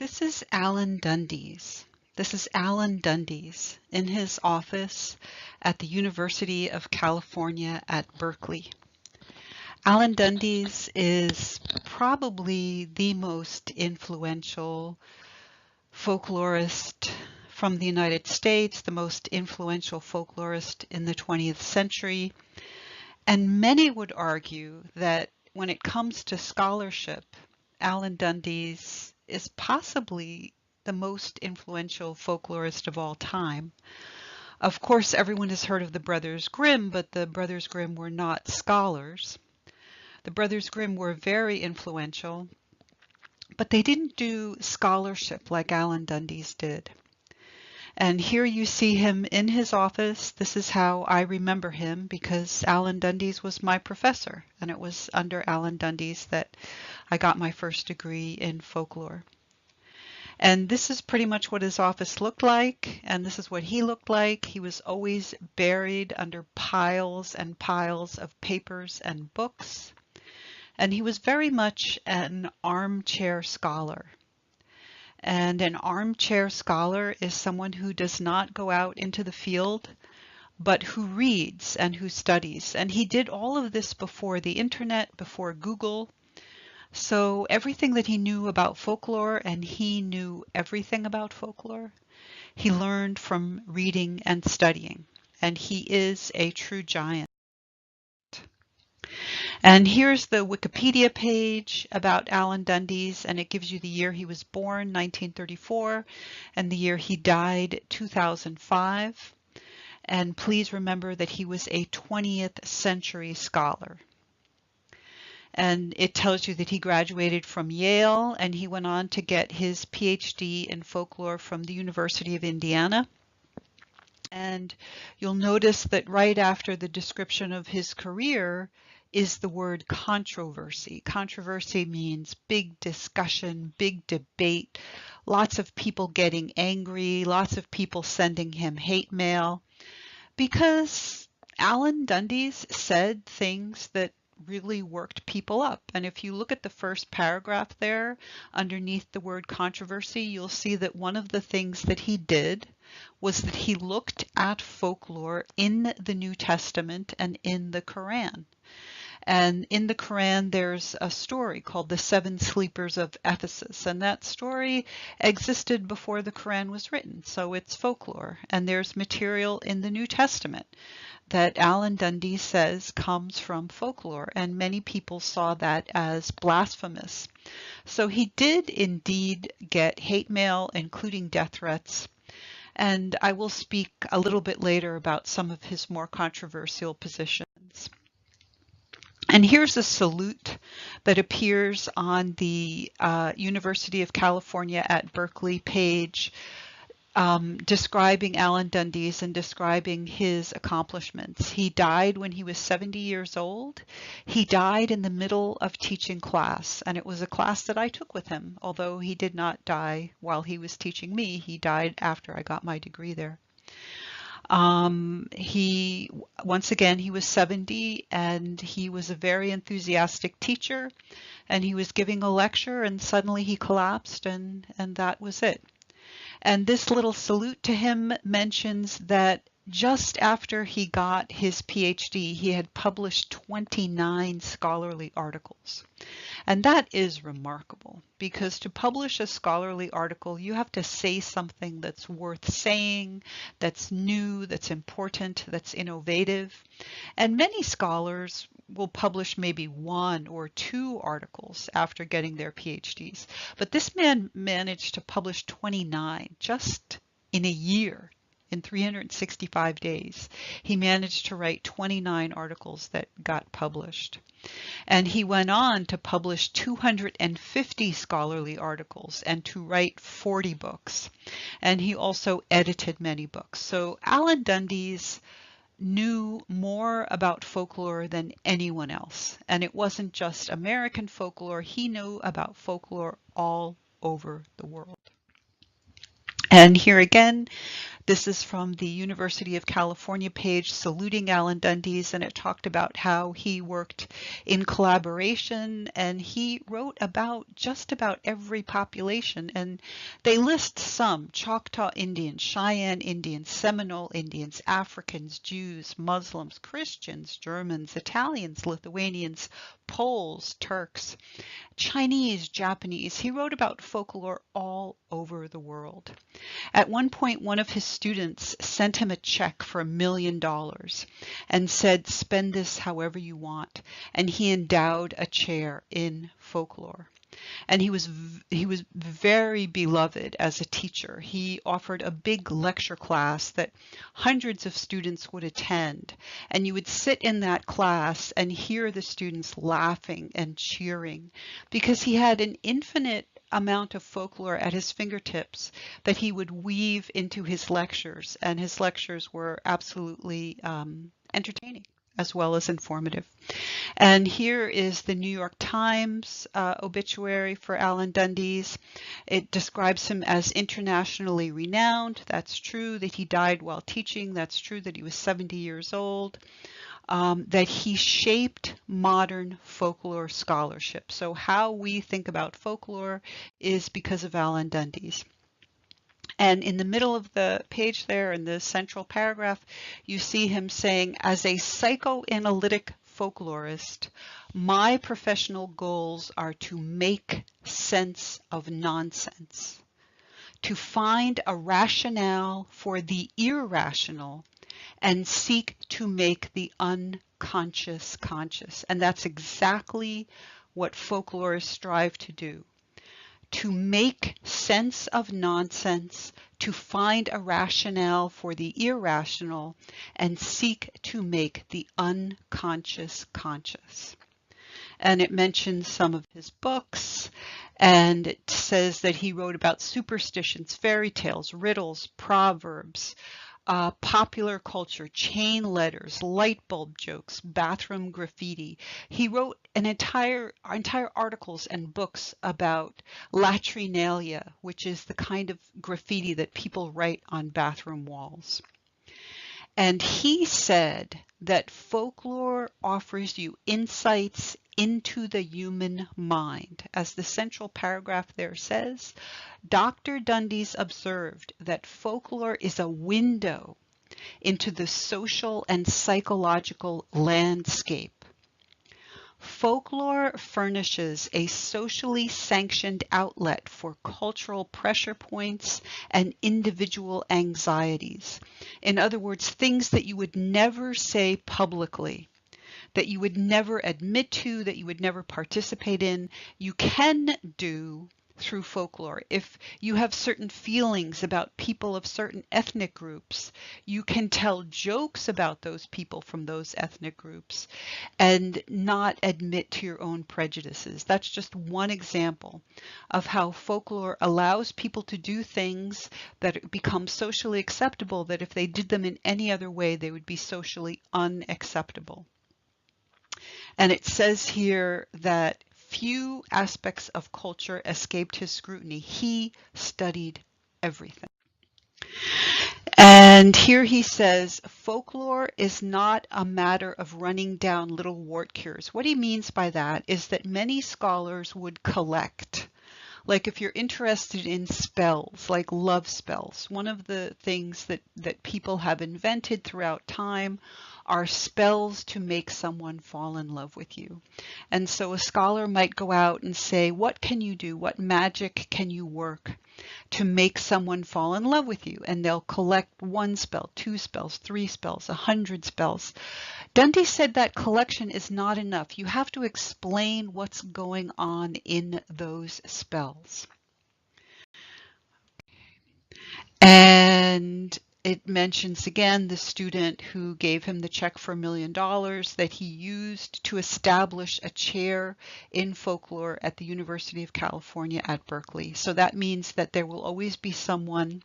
This is Alan Dundes. This is Alan Dundes in his office at the University of California at Berkeley. Alan Dundes is probably the most influential folklorist from the United States, the most influential folklorist in the 20th century. And many would argue that when it comes to scholarship, Alan Dundes is possibly the most influential folklorist of all time. Of course, everyone has heard of the Brothers Grimm, but the Brothers Grimm were not scholars. The Brothers Grimm were very influential, but they didn't do scholarship like Alan Dundes did. And here you see him in his office. This is how I remember him because Alan Dundes was my professor, and it was under Alan Dundes that I got my first degree in folklore. And this is pretty much what his office looked like, and this is what he looked like. He was always buried under piles and piles of papers and books, and he was very much an armchair scholar. And an armchair scholar is someone who does not go out into the field, but who reads and who studies. And he did all of this before the internet, before Google. So everything that he knew about folklore, and he knew everything about folklore, he learned from reading and studying. And he is a true giant. And here's the Wikipedia page about Alan Dundes, and it gives you the year he was born, 1934, and the year he died, 2005. And please remember that he was a 20th century scholar. And it tells you that he graduated from Yale, and he went on to get his PhD in folklore from the University of Indiana. And you'll notice that right after the description of his career is the word controversy. Controversy means big discussion, big debate, lots of people getting angry, lots of people sending him hate mail, because Alan Dundes said things that really worked people up. And if you look at the first paragraph there, underneath the word controversy, you'll see that one of the things that he did was that he looked at folklore in the New Testament and in the Quran. And in the Quran, there's a story called the Seven Sleepers of Ephesus. And that story existed before the Quran was written. So it's folklore. And there's material in the New Testament that Alan Dundes says comes from folklore. And many people saw that as blasphemous. So he did indeed get hate mail, including death threats. And I will speak a little bit later about some of his more controversial positions. And here's a salute that appears on the University of California at Berkeley page describing Alan Dundes and describing his accomplishments. He died when he was 70 years old. He died in the middle of teaching class, and it was a class that I took with him. Although he did not die while he was teaching me, he died after I got my degree there. Once again, he was 70, and he was a very enthusiastic teacher, and he was giving a lecture, and suddenly he collapsed, and that was it. And this little salute to him mentions that just after he got his PhD, he had published 29 scholarly articles. And that is remarkable, because to publish a scholarly article, you have to say something that's worth saying, that's new, that's important, that's innovative. And many scholars will publish maybe 1 or 2 articles after getting their PhDs. But this man managed to publish 29 just in a year. In 365 days, he managed to write 29 articles that got published. And he went on to publish 250 scholarly articles and to write 40 books. And he also edited many books. So Alan Dundes knew more about folklore than anyone else. And it wasn't just American folklore. He knew about folklore all over the world. And here again, This is from the University of California page saluting Alan Dundes, and it talked about how he worked in collaboration, and he wrote about just about every population, and they list some: Choctaw Indians, Cheyenne Indians, Seminole Indians, Africans, Jews, Muslims, Christians, Germans, Italians, Lithuanians, Poles, Turks, Chinese, Japanese. He wrote about folklore all over the world. At one point, one of his students sent him a check for $1 million and said, "Spend this however you want." And he endowed a chair in folklore. And he was very beloved as a teacher. He offered a big lecture class that hundreds of students would attend. And you would sit in that class and hear the students laughing and cheering because he had an infinite amount of folklore at his fingertips that he would weave into his lectures. And his lectures were absolutely entertaining as well as informative. And here is the New York Times obituary for Alan Dundes. It describes him as internationally renowned. That's true. That he died while teaching. That's true. That he was 70 years old. That he shaped modern folklore scholarship. So how we think about folklore is because of Alan Dundes. And in the middle of the page there, in the central paragraph, you see him saying, "As a psychoanalytic folklorist, my professional goals are to make sense of nonsense, to find a rationale for the irrational, and seek to make the unconscious conscious." And that's exactly what folklorists strive to do. To make sense of nonsense, to find a rationale for the irrational, and seek to make the unconscious conscious. And it mentions some of his books, and it says that he wrote about superstitions, fairy tales, riddles, proverbs, popular culture, chain letters, light bulb jokes, bathroom graffiti. He wrote entire articles and books about latrinalia, which is the kind of graffiti that people write on bathroom walls. And he said that folklore offers you insights into the human mind. As the central paragraph there says, Dr. Dundes observed that folklore is a window into the social and psychological landscape. Folklore furnishes a socially sanctioned outlet for cultural pressure points and individual anxieties. In other words, things that you would never say publicly, that you would never admit to, that you would never participate in, you can do through folklore. If you have certain feelings about people of certain ethnic groups, you can tell jokes about those people from those ethnic groups and not admit to your own prejudices. That's just one example of how folklore allows people to do things that become socially acceptable, that if they did them in any other way, they would be socially unacceptable. And it says here that few aspects of culture escaped his scrutiny. He studied everything. And here he says, folklore is not a matter of running down little wart cures. What he means by that is that many scholars would collect. Like if you're interested in spells, like love spells, one of the things that people have invented throughout time are spells to make someone fall in love with you. And so a scholar might go out and say, what can you do? What magic can you work to make someone fall in love with you? And they'll collect 1 spell, 2 spells, 3 spells, 100 spells. Dundes said that collection is not enough. You have to explain what's going on in those spells. And it mentions again the student who gave him the check for $1 million that he used to establish a chair in folklore at the University of California at Berkeley. So that means that there will always be someone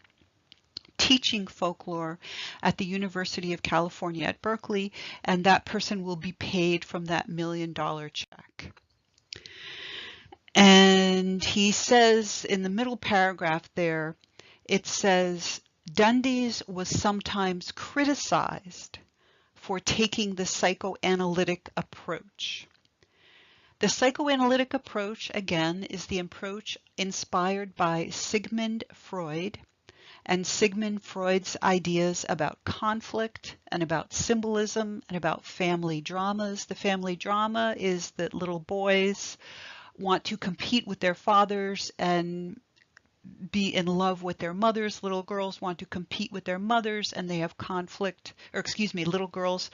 teaching folklore at the University of California at Berkeley, and that person will be paid from that $1 million check. And he says in the middle paragraph there, it says, Dundes was sometimes criticized for taking the psychoanalytic approach. The psychoanalytic approach, again, is the approach inspired by Sigmund Freud and Sigmund Freud's ideas about conflict and about symbolism and about family dramas. The family drama is that little boys want to compete with their fathers and be in love with their mothers. Little girls want to compete with their mothers and they have conflict, or excuse me, little girls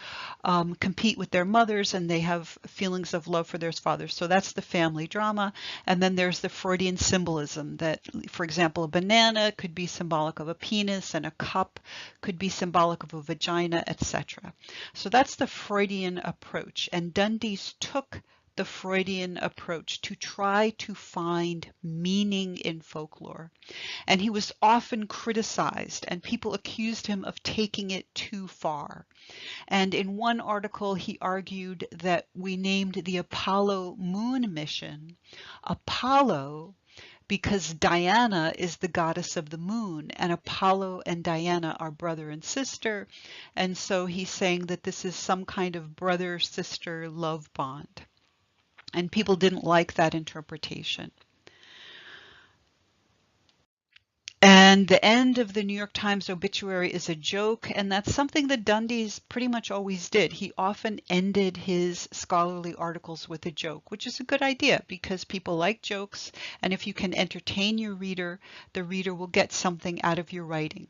compete with their mothers and they have feelings of love for their fathers. So that's the family drama. And then there's the Freudian symbolism that, for example, a banana could be symbolic of a penis and a cup could be symbolic of a vagina, etc. So that's the Freudian approach. And Dundes took the Freudian approach to try to find meaning in folklore. And he was often criticized, and people accused him of taking it too far. And in one article, he argued that we named the Apollo moon mission Apollo because Diana is the goddess of the moon, and Apollo and Diana are brother and sister. And so he's saying that this is some kind of brother-sister love bond. And people didn't like that interpretation. And the end of the New York Times obituary is a joke, and that's something that Dundes pretty much always did. He often ended his scholarly articles with a joke, which is a good idea because people like jokes, and if you can entertain your reader, the reader will get something out of your writing.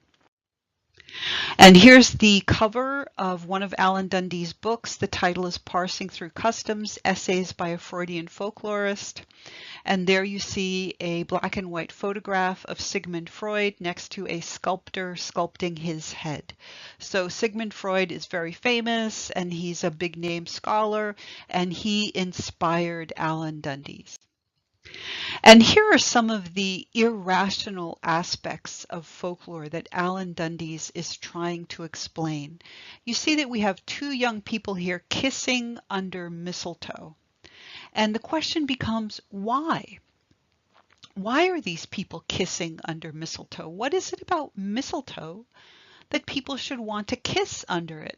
And here's the cover of one of Alan Dundes' books. The title is Parsing Through Customs, Essays by a Freudian Folklorist. And there you see a black and white photograph of Sigmund Freud next to a sculptor sculpting his head. So Sigmund Freud is very famous and he's a big name scholar and he inspired Alan Dundes. And here are some of the irrational aspects of folklore that Alan Dundes is trying to explain. You see that we have two young people here kissing under mistletoe. And the question becomes, why? Why are these people kissing under mistletoe? What is it about mistletoe that people should want to kiss under it?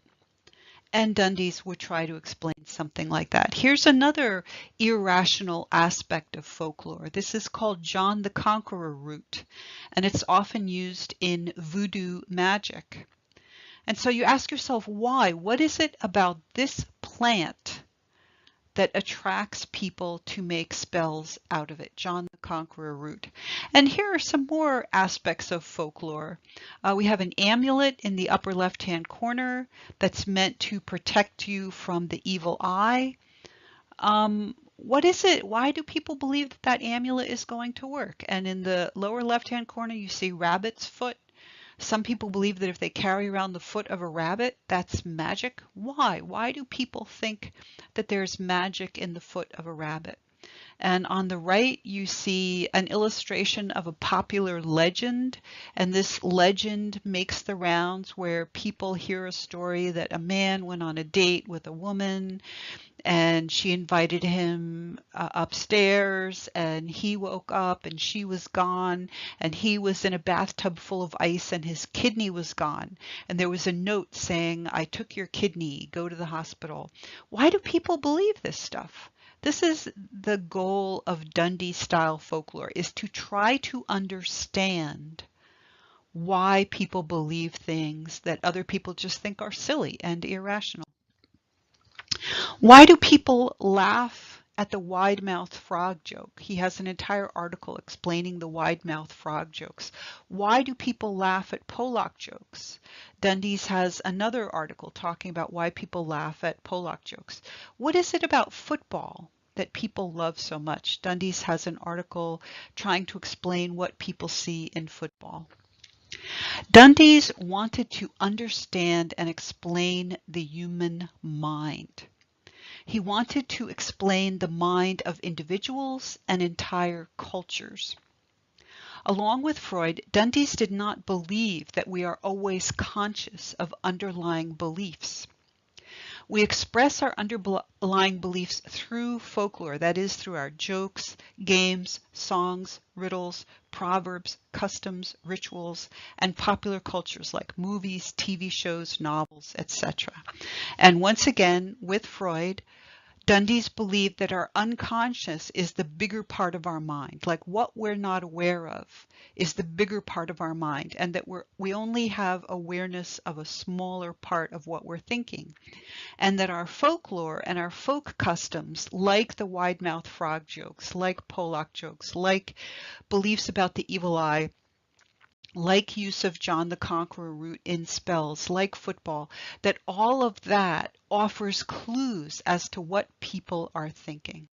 And Dundes would try to explain something like that. Here's another irrational aspect of folklore. This is called John the Conqueror root, and it's often used in voodoo magic. And so you ask yourself, why? What is it about this plant that attracts people to make spells out of it? John the Conqueror root. And here are some more aspects of folklore. We have an amulet in the upper left-hand corner that's meant to protect you from the evil eye. What is it? Why do people believe that that amulet is going to work? And in the lower left-hand corner, you see rabbit's foot. Some people believe that if they carry around the foot of a rabbit, that's magic. Why? Why do people think that there's magic in the foot of a rabbit? And on the right, you see an illustration of a popular legend. And this legend makes the rounds where people hear a story that a man went on a date with a woman and she invited him upstairs and he woke up and she was gone and he was in a bathtub full of ice and his kidney was gone. And there was a note saying, "I took your kidney, go to the hospital." Why do people believe this stuff? This is the goal of Dundes style folklore, is to try to understand why people believe things that other people just think are silly and irrational. Why do people laugh at the wide-mouthed frog joke? He has an entire article explaining the wide-mouthed frog jokes. Why do people laugh at Pollock jokes? Dundes has another article talking about why people laugh at Pollock jokes. What is it about football that people love so much? Dundes has an article trying to explain what people see in football. Dundes wanted to understand and explain the human mind. He wanted to explain the mind of individuals and entire cultures. Along with Freud, Dundes did not believe that we are always conscious of underlying beliefs. We express our underlying beliefs through folklore, that is, through our jokes, games, songs, riddles, proverbs, customs, rituals, and popular cultures like movies, TV shows, novels, etc. And once again, with Freud, Dundes believed that our unconscious is the bigger part of our mind, like what we're not aware of is the bigger part of our mind, and that we only have awareness of a smaller part of what we're thinking, and that our folklore and our folk customs, like the wide-mouthed frog jokes, like Pollock jokes, like beliefs about the evil eye, like use of John the Conqueror route in spells, like football, that all of that offers clues as to what people are thinking.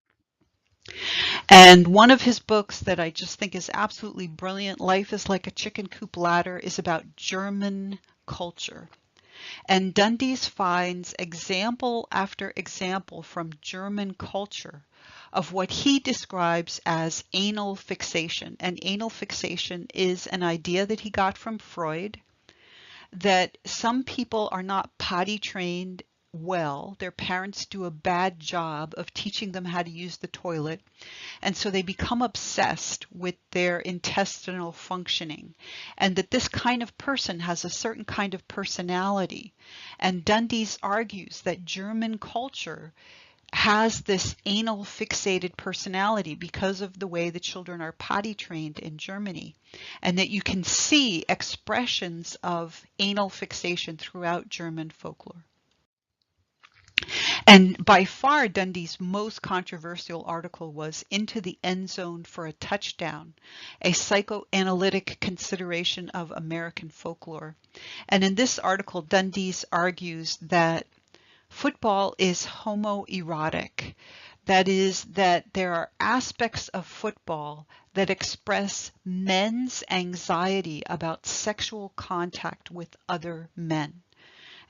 And one of his books that I just think is absolutely brilliant, Life is Like a Chicken Coop Ladder, is about German culture. And Dundes finds example after example from German culture of what he describes as anal fixation. And anal fixation is an idea that he got from Freud, that some people are not potty trained well. Their parents do a bad job of teaching them how to use the toilet, and so they become obsessed with their intestinal functioning, and that this kind of person has a certain kind of personality. And Dundes argues that German culture has this anal fixated personality because of the way the children are potty trained in Germany, and that you can see expressions of anal fixation throughout German folklore. And by far, Dundee's most controversial article was Into the End Zone for a Touchdown, a psychoanalytic consideration of American folklore. And in this article, Dundes argues that football is homoerotic. That is, that there are aspects of football that express men's anxiety about sexual contact with other men.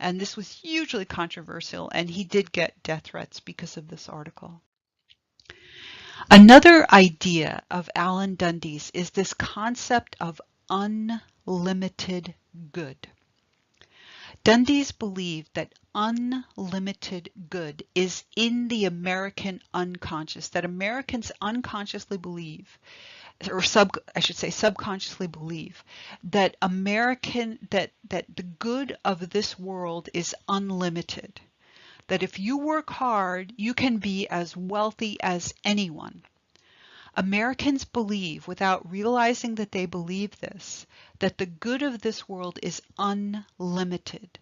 And this was hugely controversial, and he did get death threats because of this article. Another idea of Alan Dundes is this concept of unlimited good. Dundes believed that unlimited good is in the American unconscious, that Americans unconsciously believe, or subconsciously believe, that that the good of this world is unlimited. That if you work hard, you can be as wealthy as anyone. Americans believe, without realizing that they believe this, that the good of this world is unlimited.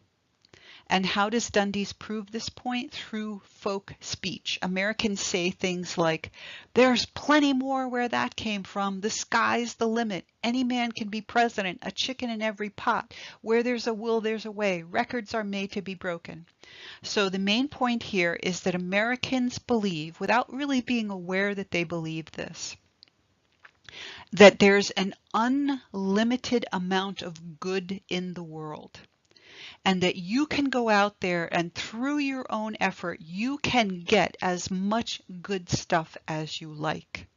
And how does Dundes prove this point? Through folk speech. Americans say things like, there's plenty more where that came from. The sky's the limit. Any man can be president. A chicken in every pot. Where there's a will, there's a way. Records are made to be broken. So the main point here is that Americans believe, without really being aware that they believe this, that there's an unlimited amount of good in the world. And that you can go out there and through your own effort, you can get as much good stuff as you like.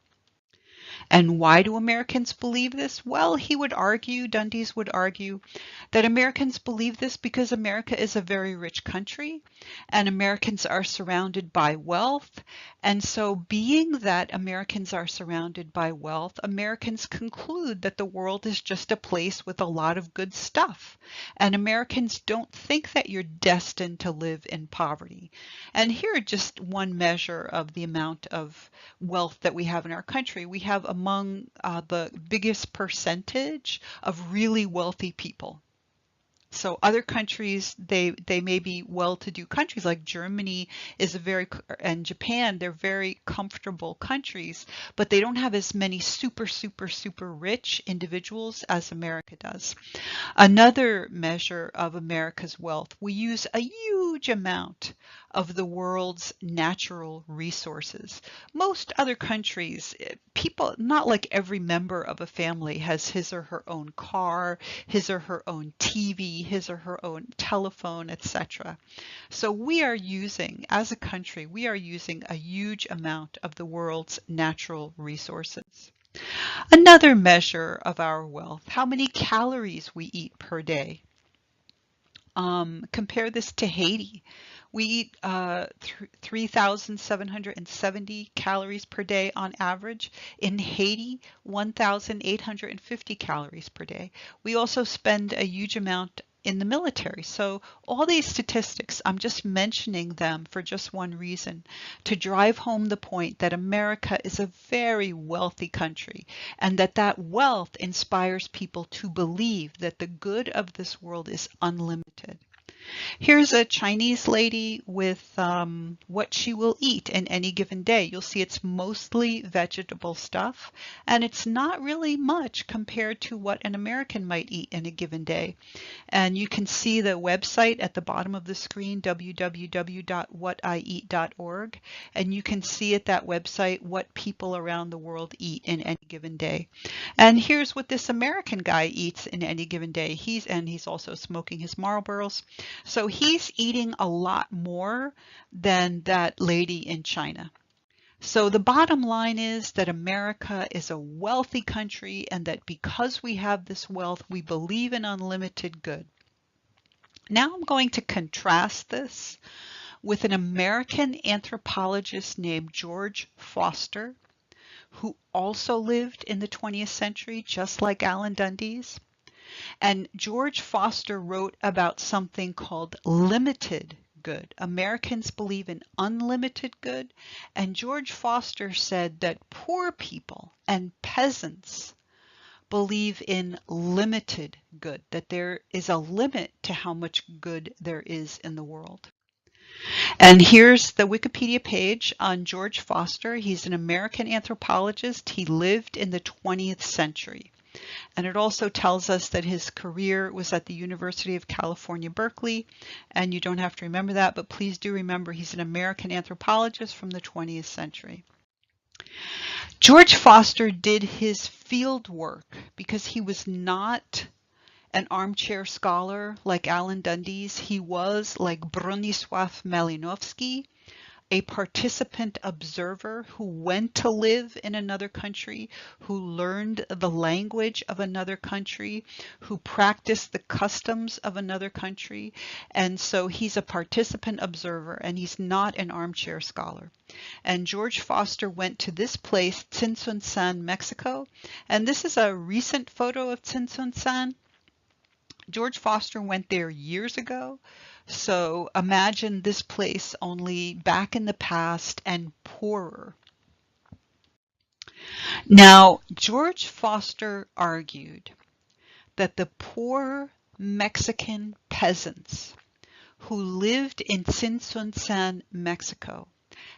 And why do Americans believe this? Well, Dundes would argue, that Americans believe this because America is a very rich country and Americans are surrounded by wealth. And so being that Americans are surrounded by wealth, Americans conclude that the world is just a place with a lot of good stuff. And Americans don't think that you're destined to live in poverty. And here, just one measure of the amount of wealth that we have in our country. We have among the biggest percentage of really wealthy people. So other countries, they may be well-to-do countries, like Germany is and Japan, they're very comfortable countries, but they don't have as many super rich individuals as America does. Another measure of America's wealth, we use a huge amount of the world's natural resources. Most other countries, people, not like every member of a family has his or her own car, his or her own TV, his or her own telephone, etc. So we are using, as a country, we are using a huge amount of the world's natural resources. Another measure of our wealth, how many calories we eat per day. Compare this to Haiti. We eat 3,770 calories per day on average. In Haiti, 1,850 calories per day. We also spend a huge amount in the military. So all these statistics, I'm just mentioning them for just one reason, to drive home the point that America is a very wealthy country, and that wealth inspires people to believe that the good of this world is unlimited. Here's a Chinese lady with what she will eat in any given day. You'll see it's mostly vegetable stuff, and it's not really much compared to what an American might eat in a given day. And you can see the website at the bottom of the screen, www.whatieat.org, and you can see at that website what people around the world eat in any given day. And here's what this American guy eats in any given day. He's also smoking his Marlboros. So he's eating a lot more than that lady in China. So the bottom line is that America is a wealthy country, and that because we have this wealth, we believe in unlimited good. Now I'm going to contrast this with an American anthropologist named George Foster, who also lived in the 20th century, just like Alan Dundes. And George Foster wrote about something called limited good. Americans believe in unlimited good, and George Foster said that poor people and peasants believe in limited good, that there is a limit to how much good there is in the world. And here's the Wikipedia page on George Foster. He's an American anthropologist. He lived in the 20th century. And it also tells us that his career was at the University of California, Berkeley. And you don't have to remember that, but please do remember he's an American anthropologist from the 20th century. George Foster did his field work because he was not an armchair scholar like Alan Dundes. He was, like Bronisław Malinowski, a participant observer who went to live in another country, who learned the language of another country, who practiced the customs of another country. And so he's a participant observer, and he's not an armchair scholar. And George Foster went to this place, Tzintzuntzan, Mexico. And this is a recent photo of Tzintzuntzan. George Foster went there years ago. So imagine this place only back in the past and poorer. Now, George Foster argued that the poor Mexican peasants who lived in Tzintzuntzan, Mexico,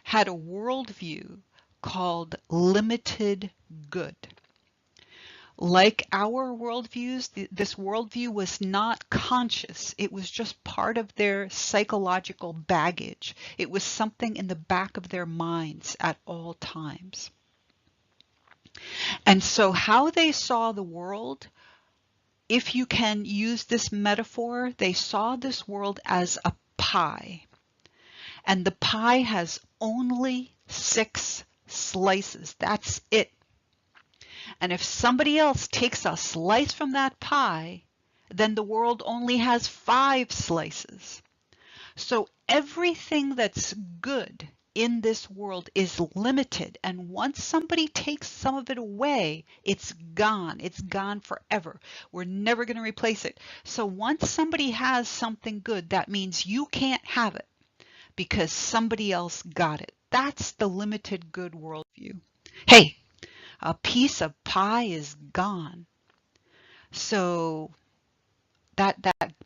had a worldview called limited good. Like our worldviews, this worldview was not conscious. It was just part of their psychological baggage. It was something in the back of their minds at all times. And so how they saw the world, if you can use this metaphor, they saw this world as a pie. And the pie has only 6 slices. That's it. And if somebody else takes a slice from that pie, then the world only has 5 slices. So everything that's good in this world is limited. And once somebody takes some of it away, it's gone. It's gone forever. We're never going to replace it. So once somebody has something good, that means you can't have it because somebody else got it. That's the limited good worldview. Hey, a piece of pie is gone. So that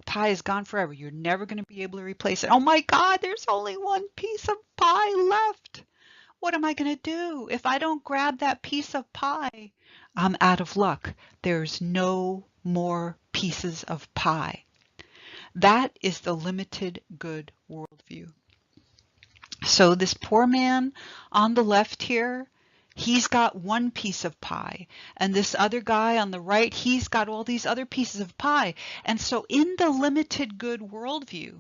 pie is gone forever. You're never going to be able to replace it. Oh my God, there's only one piece of pie left. What am I going to do? If I don't grab that piece of pie, I'm out of luck. There's no more pieces of pie. That is the limited good worldview. So this poor man on the left here, he's got one piece of pie, and this other guy on the right, he's got all these other pieces of pie. And so in the limited good worldview,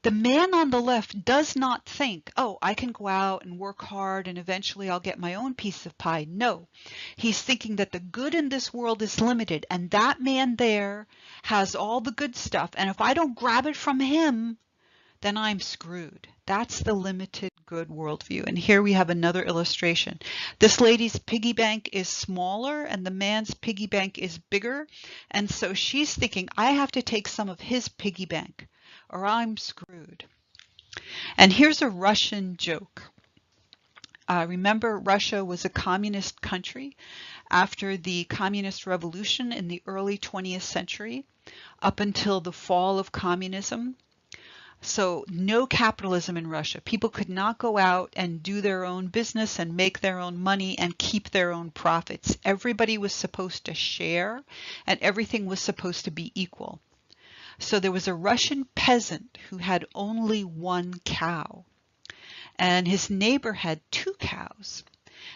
the man on the left does not think, oh, I can go out and work hard and eventually I'll get my own piece of pie. No, he's thinking that the good in this world is limited, and that man there has all the good stuff. And if I don't grab it from him, then I'm screwed. That's the limited good worldview. And here we have another illustration. This lady's piggy bank is smaller and the man's piggy bank is bigger. And so she's thinking, I have to take some of his piggy bank or I'm screwed. And here's a Russian joke. Remember, Russia was a communist country after the communist revolution in the early 20th century, up until the fall of communism. So no capitalism in Russia. People could not go out and do their own business and make their own money and keep their own profits. Everybody was supposed to share and everything was supposed to be equal. So there was a Russian peasant who had only one cow, and his neighbor had two cows.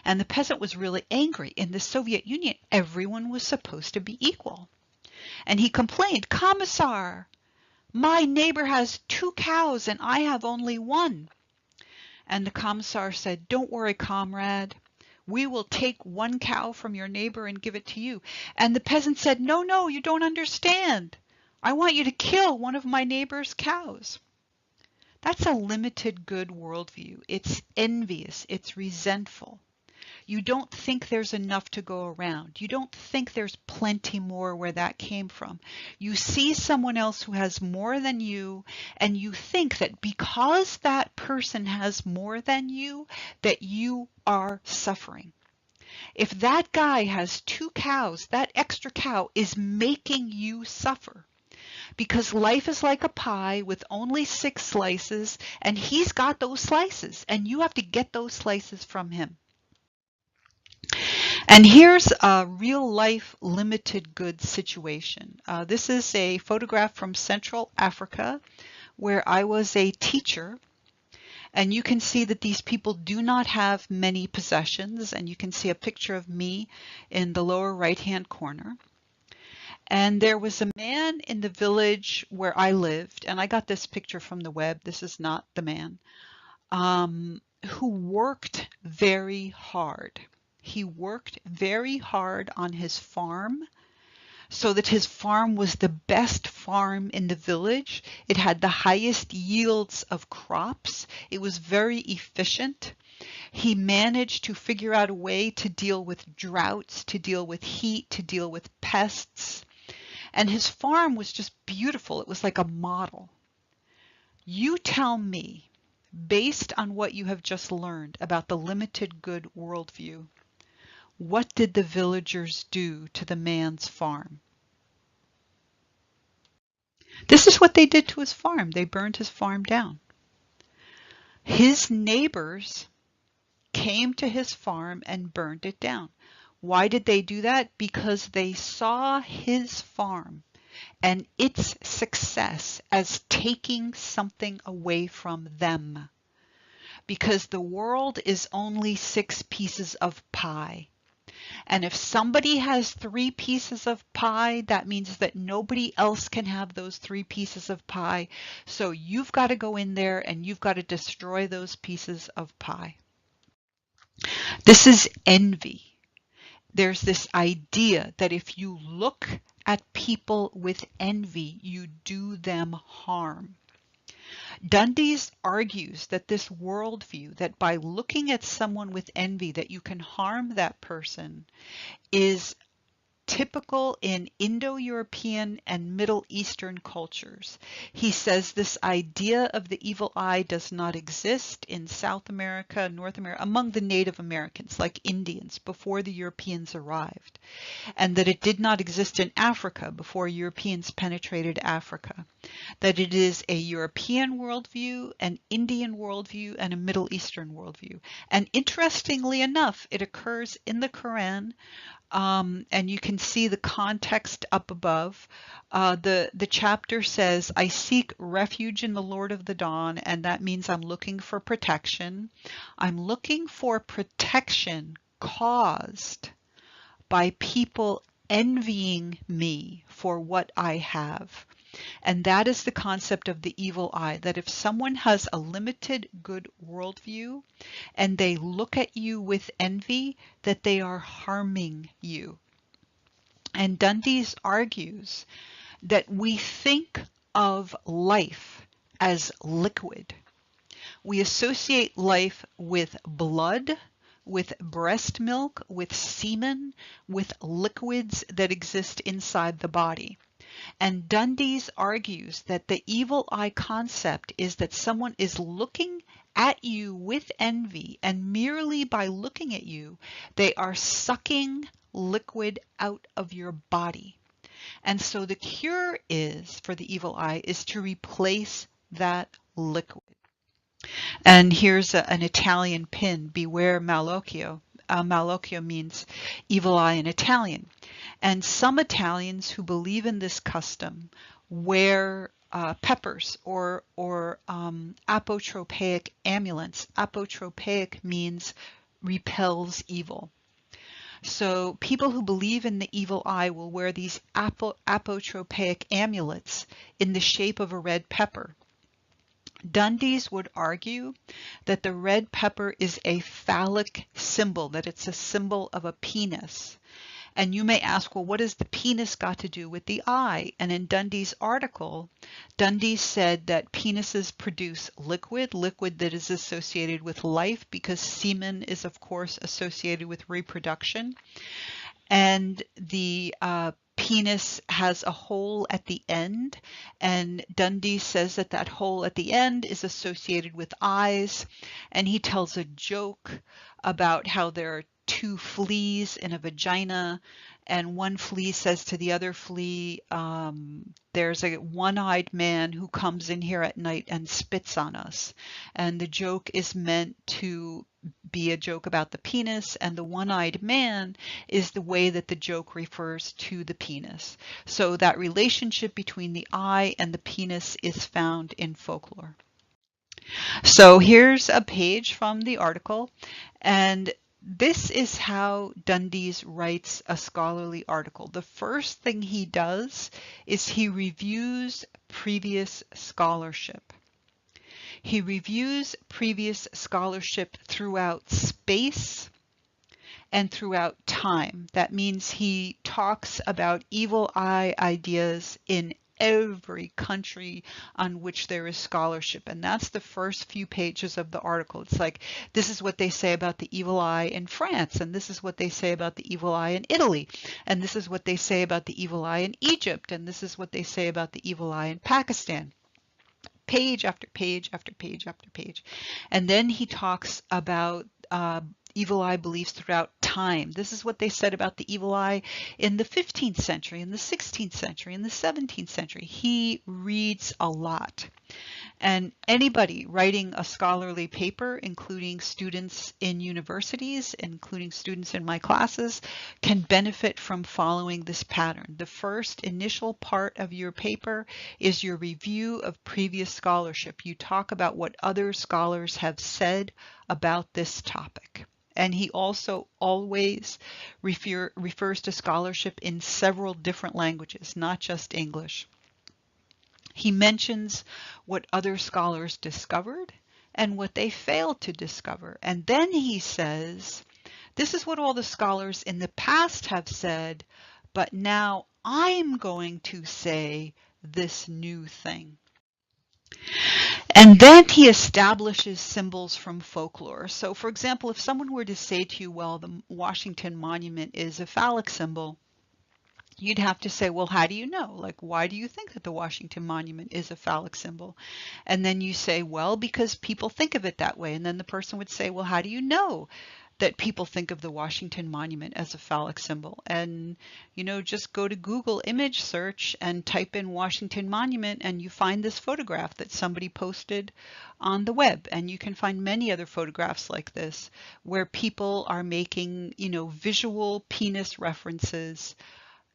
And the peasant was really angry. In the Soviet Union, everyone was supposed to be equal. And he complained, Commissar, my neighbor has two cows and I have only one. And the commissar said, don't worry, comrade. We will take one cow from your neighbor and give it to you. And the peasant said, no, no, you don't understand. I want you to kill one of my neighbor's cows. That's a limited good worldview. It's envious. It's resentful. You don't think there's enough to go around. You don't think there's plenty more where that came from. You see someone else who has more than you, and you think that because that person has more than you, that you are suffering. If that guy has two cows, that extra cow is making you suffer. Because life is like a pie with only 6 slices, and he's got those slices, and you have to get those slices from him. And here's a real life limited goods situation. This is a photograph from Central Africa where I was a teacher. And you can see that these people do not have many possessions. And you can see a picture of me in the lower right-hand corner. And there was a man in the village where I lived, and I got this picture from the web. This is not the man, who worked very hard. He worked very hard on his farm so that his farm was the best farm in the village. It had the highest yields of crops. It was very efficient. He managed to figure out a way to deal with droughts, to deal with heat, to deal with pests. And his farm was just beautiful. It was like a model. You tell me, based on what you have just learned about the limited good worldview, what did the villagers do to the man's farm? This is what they did to his farm. They burned his farm down. His neighbors came to his farm and burned it down. Why did they do that? Because they saw his farm and its success as taking something away from them. Because the world is only 6 pieces of pie. And if somebody has 3 pieces of pie, that means that nobody else can have those 3 pieces of pie. So you've got to go in there and you've got to destroy those pieces of pie. This is envy. There's this idea that if you look at people with envy, you do them harm. Dundes argues that this worldview, that by looking at someone with envy, that you can harm that person, is typical in Indo-European and Middle Eastern cultures. He says this idea of the evil eye does not exist in South America, North America, among the Native Americans, like Indians, before the Europeans arrived, and that it did not exist in Africa before Europeans penetrated Africa, that it is a European worldview, an Indian worldview, and a Middle Eastern worldview. And interestingly enough, it occurs in the Quran. And you can see the context up above. The chapter says, I seek refuge in the Lord of the Dawn, and that means I'm looking for protection. I'm looking for protection caused by people envying me for what I have. And that is the concept of the evil eye, that if someone has a limited good worldview and they look at you with envy, that they are harming you. And Dundes argues that we think of life as liquid. We associate life with blood, with breast milk, with semen, with liquids that exist inside the body. And Dundes argues that the evil eye concept is that someone is looking at you with envy, and merely by looking at you, they are sucking liquid out of your body. And so the cure is, for the evil eye, is to replace that liquid. And here's an Italian pin, beware malocchio. Malocchio means evil eye in Italian. And some Italians who believe in this custom wear peppers or apotropaic amulets. Apotropaic means repels evil. So people who believe in the evil eye will wear these apotropaic amulets in the shape of a red pepper. Dundes would argue that the red pepper is a phallic symbol, that it's a symbol of a penis. And you may ask, well, what has the penis got to do with the eye? And in Dundes' article, Dundes said that penises produce liquid that is associated with life, because semen is, of course, associated with reproduction. And the penis has a hole at the end, and Dundes says that that hole at the end is associated with eyes. And he tells a joke about how there are two fleas in a vagina, and one flea says to the other flea, there's a one-eyed man who comes in here at night and spits on us. And the joke is meant to be a joke about the penis, and the one-eyed man is the way that the joke refers to the penis. So that relationship between the eye and the penis is found in folklore. So here's a page from the article, and this is how Dundes writes a scholarly article. The first thing he does is he reviews previous scholarship. He reviews previous scholarship throughout space and throughout time. That means he talks about evil eye ideas in every country on which there is scholarship. And that's the first few pages of the article. It's like, this is what they say about the evil eye in France, and this is what they say about the evil eye in Italy, and this is what they say about the evil eye in Egypt, and this is what they say about the evil eye in Pakistan. Page after page after page after page. And then he talks about evil eye beliefs throughout time. This is what they said about the evil eye in the 15th century, in the 16th century, in the 17th century. He reads a lot. And anybody writing a scholarly paper, including students in universities, including students in my classes, can benefit from following this pattern. The first initial part of your paper is your review of previous scholarship. You talk about what other scholars have said about this topic. And he also always refers to scholarship in several different languages, not just English. He mentions what other scholars discovered and what they failed to discover. And then he says, this is what all the scholars in the past have said, but now I'm going to say this new thing. And then he establishes symbols from folklore. So for example, if someone were to say to you, well, the Washington Monument is a phallic symbol, you'd have to say, well, how do you know? Like, why do you think that the Washington Monument is a phallic symbol? And then you say, well, because people think of it that way. And then the person would say, well, how do you know that people think of the Washington Monument as a phallic symbol? And, you know, just go to Google image search and type in Washington Monument, and you find this photograph that somebody posted on the web. And you can find many other photographs like this where people are making, you know, visual penis references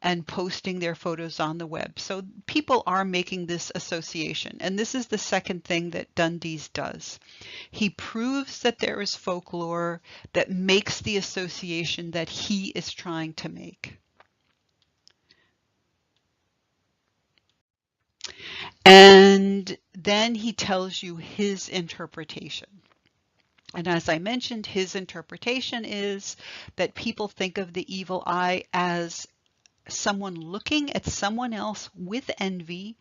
and posting their photos on the web. So people are making this association. And this is the second thing that Dundes does. He proves that there is folklore that makes the association that he is trying to make. And then he tells you his interpretation. And as I mentioned, his interpretation is that people think of the evil eye as someone looking at someone else with envy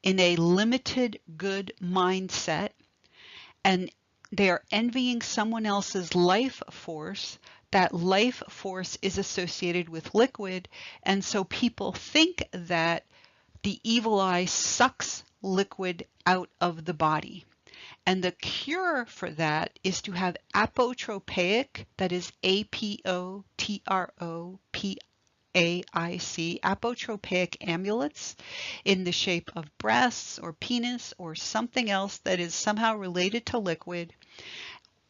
in a limited good mindset, and they are envying someone else's life force. That life force is associated with liquid, and so people think that the evil eye sucks liquid out of the body. And the cure for that is to have apotropaic, that is apotropaic, apotropaic amulets in the shape of breasts or penis or something else that is somehow related to liquid.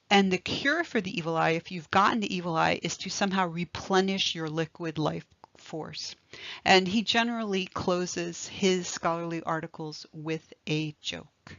And the cure for the evil eye, if you've gotten the evil eye, is to somehow replenish your liquid life force. And he generally closes his scholarly articles with a joke.